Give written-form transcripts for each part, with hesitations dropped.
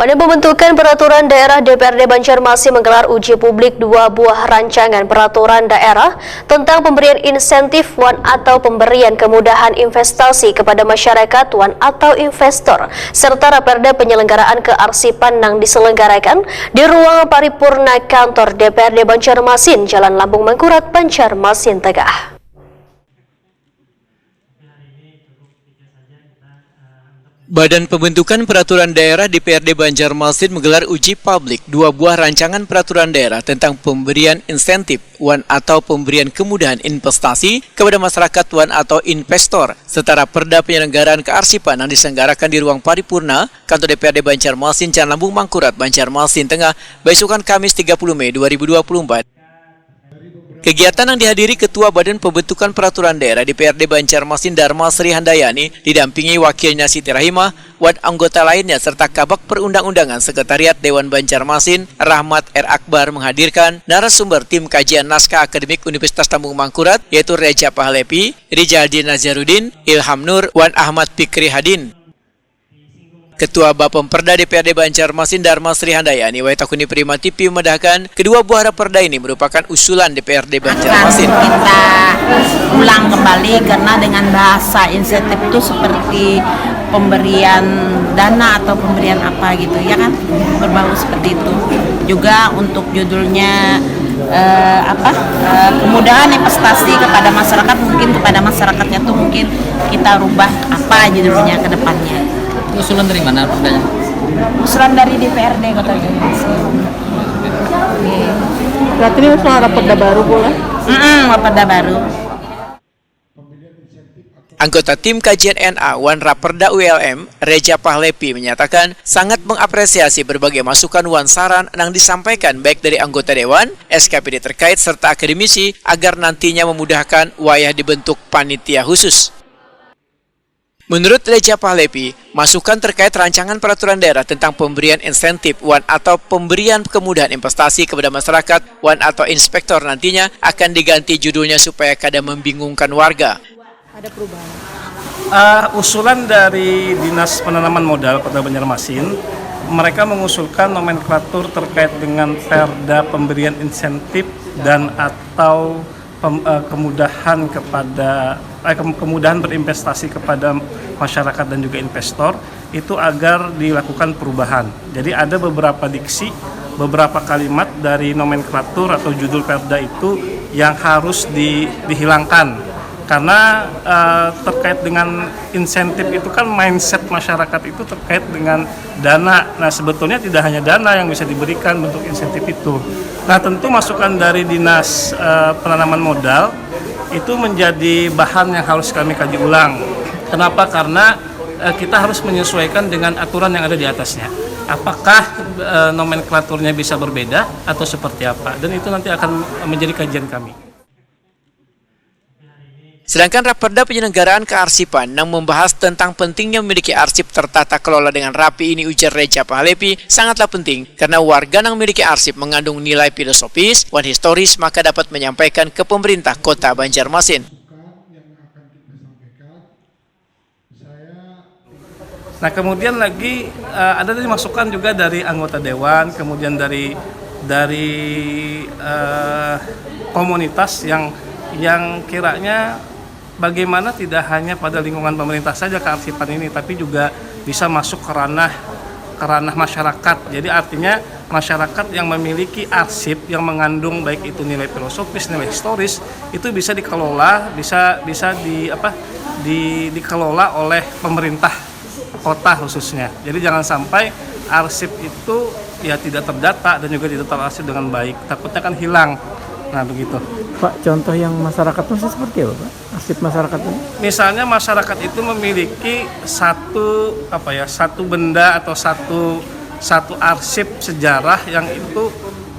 Pada pembentukan peraturan daerah, DPRD Banjarmasin menggelar uji publik 2 buah rancangan peraturan daerah tentang pemberian insentif wan atau pemberian kemudahan investasi kepada masyarakat wan atau investor, serta raperda penyelenggaraan kearsipan yang diselenggarakan di ruang paripurna kantor DPRD Banjarmasin, Jalan Lambung Mangkurat, Banjarmasin Tengah. Badan Pembentukan Peraturan Daerah DPRD Banjarmasin menggelar uji publik 2 buah rancangan peraturan daerah tentang pemberian insentif wan atau pemberian kemudahan investasi kepada masyarakat wan atau investor, serta perda penyelenggaraan kearsipan yang diselenggarakan di ruang paripurna kantor DPRD Banjarmasin, Jalan Lambung Mangkurat, Banjarmasin Tengah, besokan Kamis 30 Mei 2024. Kegiatan yang dihadiri Ketua Badan Pembentukan Peraturan Daerah DPRD Banjarmasin Dharma Sri Handayani didampingi wakilnya Siti Rahimah, wan anggota lainnya serta Kabak Perundang-undangan Sekretariat Dewan Banjarmasin Rahmat R. Akbar menghadirkan narasumber tim kajian naskah akademik Universitas Lambung Mangkurat yaitu Reja Pahlepi, Rizaldin Nazarudin, Ilham Nur, wan Ahmad Fikri Hadin. Ketua Bapemperda DPRD Banjarmasin Dharma Sri Handayani Waitakuni Prima TV memedahkan kedua buah raperda ini merupakan usulan DPRD Banjarmasin. Kita ulang kembali karena dengan bahasa insentif itu seperti pemberian dana atau pemberian apa gitu ya kan, berbau seperti itu. Juga untuk judulnya kemudahan investasi kepada masyarakat, mungkin kepada masyarakatnya tuh mungkin kita rubah apa judulnya ke depannya. Usulan dari mana perdanya? Usulan dari DPRD Kota Banjarmasin. Berarti ini usulan raperda baru pula? Raperda baru. Anggota tim kajian NA Wan Raperda ULM, Reja Pahlepi menyatakan sangat mengapresiasi berbagai masukan wan saran yang disampaikan baik dari anggota Dewan, SKPD terkait serta akademisi agar nantinya memudahkan wayah dibentuk panitia khusus. Menurut Reja Pahlepi, masukan terkait rancangan peraturan daerah tentang pemberian insentif wan atau pemberian kemudahan investasi kepada masyarakat wan atau inspektor nantinya akan diganti judulnya supaya kada membingungkan warga. Ada perubahan? Usulan dari Dinas Penanaman Modal Kota Banjarmasin, mereka mengusulkan nomenklatur terkait dengan perda pemberian insentif dan atau kemudahan berinvestasi kepada masyarakat dan juga investor itu agar dilakukan perubahan. Jadi ada beberapa diksi, beberapa kalimat dari nomenklatur atau judul perda itu yang harus dihilangkan. Karena terkait dengan insentif itu kan mindset masyarakat itu terkait dengan dana. Nah sebetulnya tidak hanya dana yang bisa diberikan bentuk insentif itu. Nah tentu masukan dari Dinas Penanaman Modal itu menjadi bahan yang harus kami kaji ulang. Kenapa? Karena kita harus menyesuaikan dengan aturan yang ada di atasnya. Apakah nomenklaturnya bisa berbeda atau seperti apa? Dan itu nanti akan menjadi kajian kami. Sedangkan raperda penyelenggaraan kearsipan yang membahas tentang pentingnya memiliki arsip tertata kelola dengan rapi ini, ujar Reja Pahlepi, sangatlah penting karena warga yang memiliki arsip mengandung nilai filosofis dan historis maka dapat menyampaikan ke pemerintah Kota Banjarmasin. Nah kemudian lagi ada tadi masukan juga dari anggota Dewan, kemudian dari komunitas yang kiranya bagaimana tidak hanya pada lingkungan pemerintah saja kearsipan ini, tapi juga bisa masuk ke ranah masyarakat. Jadi artinya masyarakat yang memiliki arsip yang mengandung baik itu nilai filosofis, nilai historis, itu bisa dikelola, bisa dikelola oleh pemerintah kota khususnya. Jadi jangan sampai arsip itu ya tidak terdata dan juga tidak terarsip dengan baik. Takutnya kan hilang. Nah begitu. Pak, contoh yang masyarakat itu seperti apa, Pak? Arsip masyarakat itu? Misalnya masyarakat itu memiliki satu benda atau satu arsip sejarah yang itu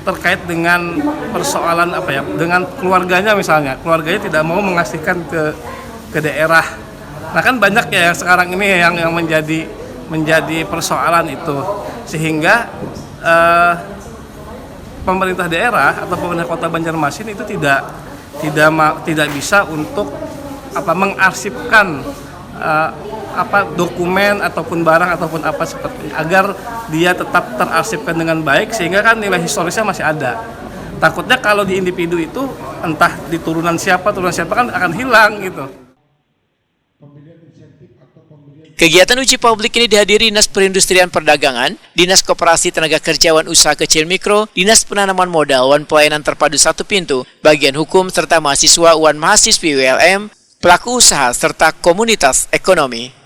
terkait dengan persoalan dengan keluarganya misalnya. Keluarganya tidak mau mengasihkan ke daerah. Nah kan banyak ya yang sekarang ini yang menjadi persoalan itu, sehingga pemerintah daerah atau pemerintah Kota Banjarmasin itu tidak bisa untuk mengarsipkan dokumen ataupun barang ataupun apa seperti agar dia tetap terarsipkan dengan baik sehingga kan nilai historisnya masih ada. Takutnya kalau di individu itu entah di turunan siapa kan akan hilang gitu. Kegiatan uji publik ini dihadiri Dinas Perindustrian Perdagangan, Dinas Koperasi Tenaga Kerja Usaha Kecil Mikro, Dinas Penanaman Modal Pelayanan Terpadu Satu Pintu, Bagian Hukum serta mahasiswa mahasiswi WLM, pelaku usaha serta komunitas ekonomi.